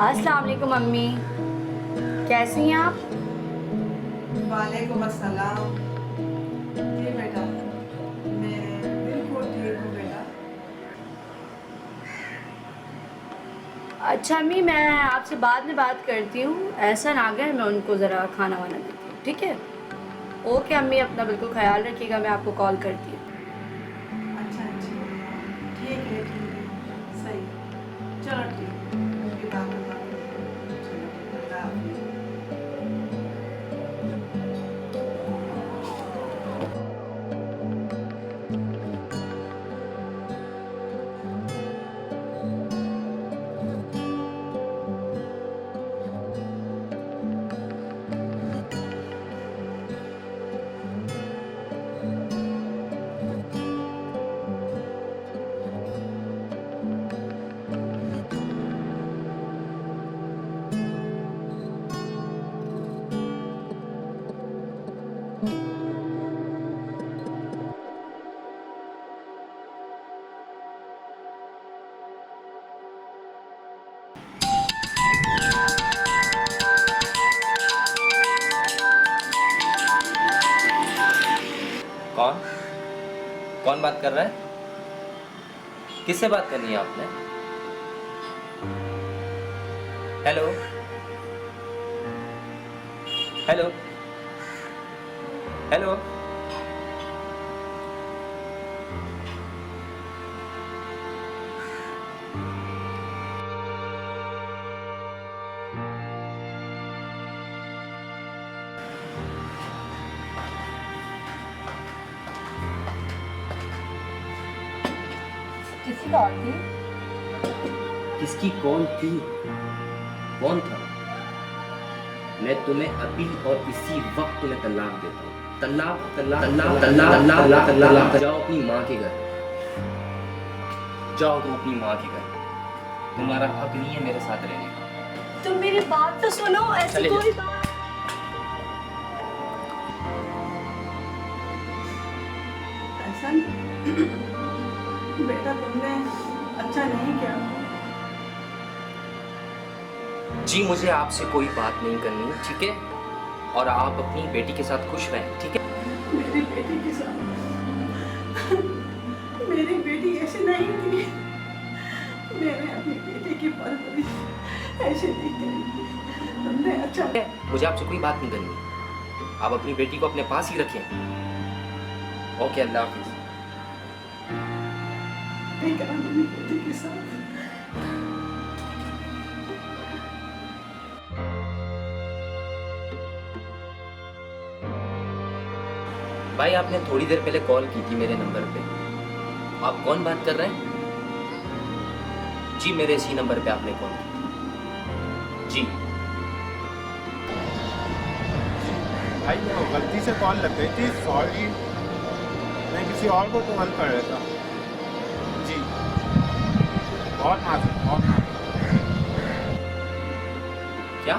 अस्सलाम वालेकुम अम्मी, कैसी हैं आप? वालेकुम अस्सलाम। जी बेटा, मैं बिल्कुल ठीक हूँ बेटा। अच्छा अम्मी, मैं आपसे बाद में बात करती हूँ। ऐसा ना गए, मैं उनको ज़रा खाना वाना देती हूँ, ठीक है? ओके अम्मी, अपना बिल्कुल ख्याल रखिएगा, मैं आपको कॉल करती हूँ। अच्छा अच्छा, ठीक है ठीक है, सही है। चलो ठीक है, मैं भी बात करती हूँ। चलो, अल्लाह हाफ़िज़। कौन कौन बात कर रहा है? किससे बात करनी है आपने? Hello hello hello. किसी कॉल थी? किसकी कौन थी? कौन था? मैं तुम्हें अभी और इसी वक्त तुम्हें तलाक देता हूँ। तलाक तलाक तलाक तलाक तलाक तलाक। जाओ अपनी माँ के घर, जाओ तुम अपनी माँ के घर। तुम्हारा हक नहीं है मेरे साथ रहने का। तुम मेरी बात तो सुनो, ऐसी चले कोई जाओ। बात। ऐसा बेटा, तुमने अच्छा नहीं किया। जी, मुझे आपसे कोई बात नहीं करनी, ठीक है? और आप अपनी बेटी के साथ खुश रहें, ठीक है? मेरी बेटी के साथ, मेरी बेटी ऐसी नहीं थी। मैंने अपनी बेटी की परवरिश ऐसे नहीं करी। तुमने अच्छा मुझे आपसे कोई बात नहीं करनी। आप अपनी बेटी को अपने पास ही रखें। ओके, अल्लाह हाफिज। नहीं करा मेरी बेटी के साथ। भाई, आपने थोड़ी देर पहले कॉल की थी मेरे नंबर पे। आप कौन बात कर रहे हैं? जी, मेरे इसी नंबर पे आपने कॉल की थी। जी भाई वो गलती से कॉल लग गई थी, सॉरी। मैं किसी और को कॉल कर रहा था। जी, बहुत माफी, बहुत माफी। क्या?